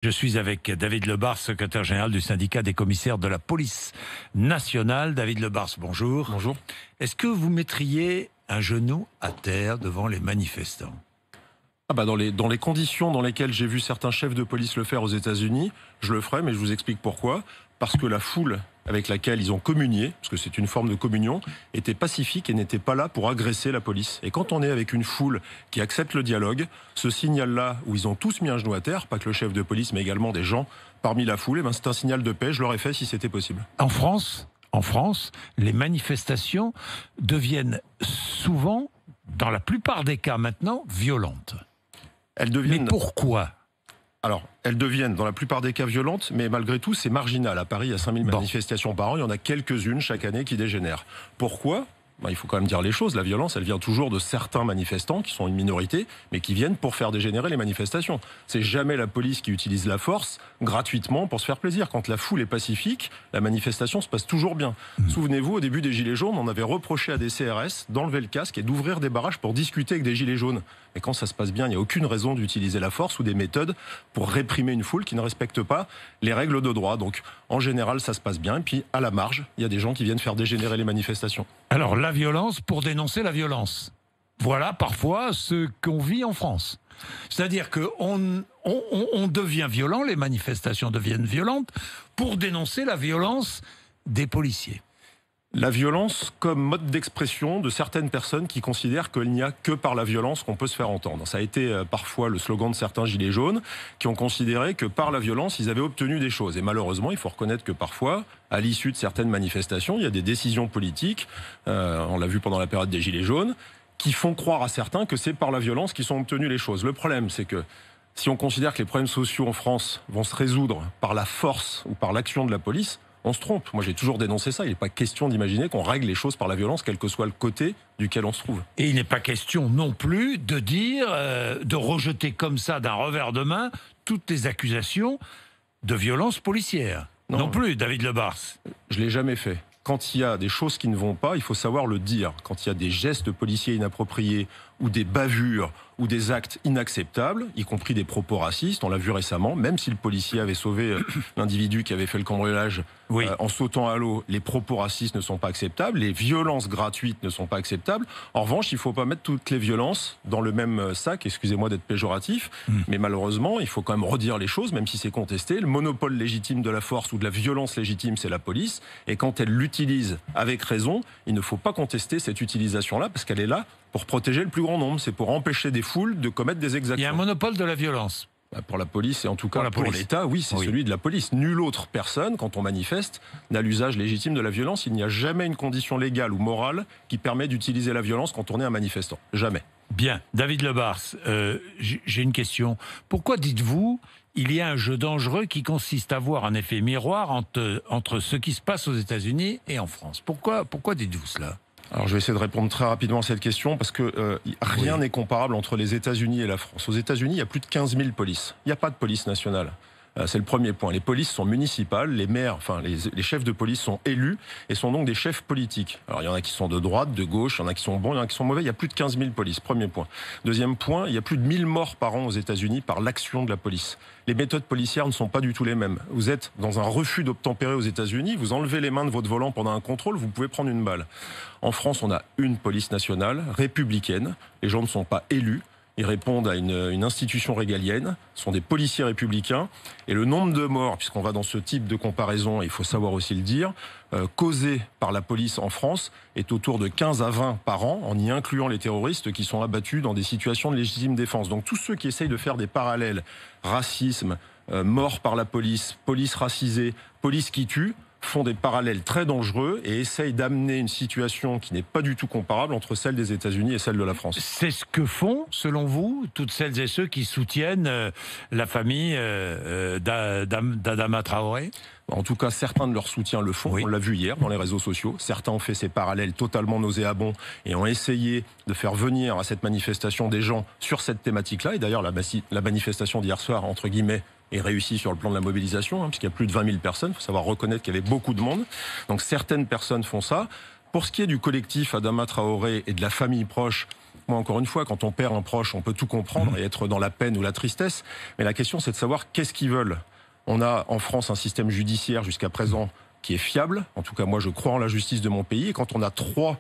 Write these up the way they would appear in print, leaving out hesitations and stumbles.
Je suis avec David Lebars, secrétaire général du syndicat des commissaires de la police nationale. David Lebars, bonjour. Bonjour. Est-ce que vous mettriez un genou à terre devant les manifestants ? Dans les conditions dans lesquelles j'ai vu certains chefs de police le faire aux États-Unis, je le ferai, mais je vous explique pourquoi. Parce que la foule avec laquelle ils ont communié, parce que c'est une forme de communion, était pacifique et n'était pas là pour agresser la police. Et quand on est avec une foule qui accepte le dialogue, ce signal-là, où ils ont tous mis un genou à terre, pas que le chef de police, mais également des gens parmi la foule, c'est un signal de paix, je l'aurais fait si c'était possible. En France, les manifestations deviennent souvent, dans la plupart des cas maintenant, violentes. Mais pourquoi ? Alors, elles deviennent dans la plupart des cas violentes, mais malgré tout, c'est marginal. À Paris, il y a 5000 manifestations par an, il y en a quelques-unes chaque année qui dégénèrent. Pourquoi ? Il faut quand même dire les choses. La violence, elle vient toujours de certains manifestants, qui sont une minorité, mais qui viennent pour faire dégénérer les manifestations. C'est jamais la police qui utilise la force gratuitement pour se faire plaisir. Quand la foule est pacifique, la manifestation se passe toujours bien. Souvenez-vous, au début des Gilets jaunes, on avait reproché à des CRS d'enlever le casque et d'ouvrir des barrages pour discuter avec des Gilets jaunes. Et quand ça se passe bien, il n'y a aucune raison d'utiliser la force ou des méthodes pour réprimer une foule qui ne respecte pas les règles de droit. Donc, en général, ça se passe bien. Et puis, à la marge, il y a des gens qui viennent faire dégénérer les manifestations. Alors, la violence pour dénoncer la violence. Voilà parfois ce qu'on vit en France. C'est-à-dire qu'on devient violent, les manifestations deviennent violentes pour dénoncer la violence des policiers. La violence comme mode d'expression de certaines personnes qui considèrent qu'il n'y a que par la violence qu'on peut se faire entendre. Ça a été parfois le slogan de certains gilets jaunes qui ont considéré que par la violence, ils avaient obtenu des choses. Et malheureusement, il faut reconnaître que parfois, à l'issue de certaines manifestations, il y a des décisions politiques, on l'a vu pendant la période des gilets jaunes, qui font croire à certains que c'est par la violence qu'ils sont obtenus les choses. Le problème, c'est que si on considère que les problèmes sociaux en France vont se résoudre par la force ou par l'action de la police, on se trompe. Moi, j'ai toujours dénoncé ça. Il n'est pas question d'imaginer qu'on règle les choses par la violence, quel que soit le côté duquel on se trouve. Et il n'est pas question non plus de dire, de rejeter comme ça d'un revers de main toutes les accusations de violence policière. Non plus, David Lebars. Je ne l'ai jamais fait. Quand il y a des choses qui ne vont pas, il faut savoir le dire. Quand il y a des gestes policiers inappropriés ou des bavures ou des actes inacceptables, y compris des propos racistes, on l'a vu récemment, même si le policier avait sauvé l'individu qui avait fait le cambriolage en sautant à l'eau, les propos racistes ne sont pas acceptables, les violences gratuites ne sont pas acceptables. En revanche, il ne faut pas mettre toutes les violences dans le même sac, excusez-moi d'être péjoratif, mais malheureusement, il faut quand même redire les choses, même si c'est contesté. Le monopole légitime de la force ou de la violence légitime, c'est la police, et quand elle l'utilise avec raison, il ne faut pas contester cette utilisation-là, parce qu'elle est là pour protéger le plus grand nombre, c'est pour empêcher des foules de commettre des exactions. Il y a un monopole de la violence. Pour la police et en tout cas pour l'État, oui, c'est celui de la police. Nulle autre personne, quand on manifeste, n'a l'usage légitime de la violence. Il n'y a jamais une condition légale ou morale qui permet d'utiliser la violence quand on est un manifestant. Jamais. Bien. David Lebars, j'ai une question. Pourquoi dites-vous il y a un jeu dangereux qui consiste à avoir un effet miroir entre ce qui se passe aux États-Unis et en France ? Pourquoi dites-vous cela ? Alors je vais essayer de répondre très rapidement à cette question parce que rien n'est comparable entre les États-Unis et la France. Aux États-Unis, il y a plus de 15 000 polices. Il n'y a pas de police nationale. C'est le premier point. Les polices sont municipales, les maires, les chefs de police sont élus et sont donc des chefs politiques. Alors il y en a qui sont de droite, de gauche, il y en a qui sont bons, il y en a qui sont mauvais. Il y a plus de 15 000 polices, premier point. Deuxième point, il y a plus de 1000 morts par an aux États-Unis par l'action de la police. Les méthodes policières ne sont pas du tout les mêmes. Vous êtes dans un refus d'obtempérer aux États-Unis, vous enlevez les mains de votre volant pendant un contrôle, vous pouvez prendre une balle. En France, on a une police nationale, républicaine. Les gens ne sont pas élus. Ils répondent à une institution régalienne, ce sont des policiers républicains. Et le nombre de morts, puisqu'on va dans ce type de comparaison, et il faut savoir aussi le dire, causés par la police en France, est autour de 15 à 20 par an, en y incluant les terroristes qui sont abattus dans des situations de légitime défense. Donc tous ceux qui essayent de faire des parallèles, racisme, mort par la police, police racisée, police qui tue, font des parallèles très dangereux et essayent d'amener une situation qui n'est pas du tout comparable entre celle des États-Unis et celle de la France. C'est ce que font, selon vous, toutes celles et ceux qui soutiennent la famille d'Adama Traoré ? En tout cas, certains de leurs soutiens le font. On l'a vu hier dans les réseaux sociaux. Certains ont fait ces parallèles totalement nauséabonds et ont essayé de faire venir à cette manifestation des gens sur cette thématique-là. Et d'ailleurs, la manifestation d'hier soir, entre guillemets, est réussi sur le plan de la mobilisation, puisqu'il y a plus de 20 000 personnes. Il faut savoir reconnaître qu'il y avait beaucoup de monde. Donc certaines personnes font ça. Pour ce qui est du collectif Adama Traoré et de la famille proche, Moi, encore une fois, quand on perd un proche, on peut tout comprendre et être dans la peine ou la tristesse. Mais la question, c'est de savoir qu'est-ce qu'ils veulent. On a en France un système judiciaire jusqu'à présent qui est fiable. En tout cas, moi, je crois en la justice de mon pays. Et quand on a 3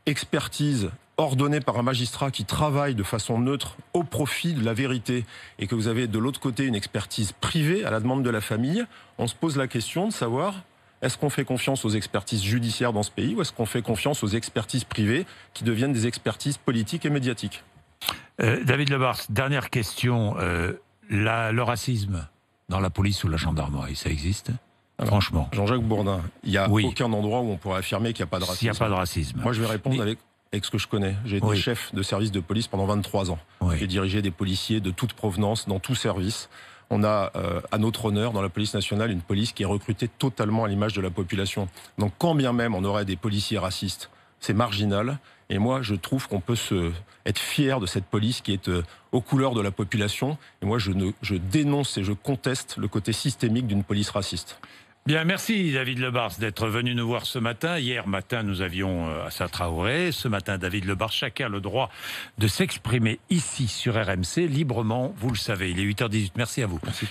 expertises ordonnées par un magistrat qui travaille de façon neutre au profit de la vérité et que vous avez de l'autre côté une expertise privée à la demande de la famille, on se pose la question de savoir est-ce qu'on fait confiance aux expertises judiciaires dans ce pays ou est-ce qu'on fait confiance aux expertises privées qui deviennent des expertises politiques et médiatiques? David Lebars, dernière question. Le racisme dans la police ou la gendarmerie, ça existe? Alors, franchement. Jean-Jacques Bourdin, il n'y a aucun endroit où on pourrait affirmer qu'il n'y a pas de racisme. Il n'y a pas de racisme. Moi, je vais répondre avec ce que je connais. J'ai été chef de service de police pendant 23 ans. J'ai dirigé des policiers de toute provenance, dans tout service. On a, à notre honneur, dans la police nationale, une police qui est recrutée totalement à l'image de la population. Donc, quand bien même on aurait des policiers racistes, c'est marginal. Et moi, je trouve qu'on peut être fier de cette police qui est aux couleurs de la population. Et moi, je dénonce et je conteste le côté systémique d'une police raciste. Bien, merci David Lebars d'être venu nous voir ce matin. Hier matin, nous avions Assa Traoré. Ce matin, David Lebars. Chacun a le droit de s'exprimer ici sur RMC librement. Vous le savez, il est 8h18. Merci à vous. Merci.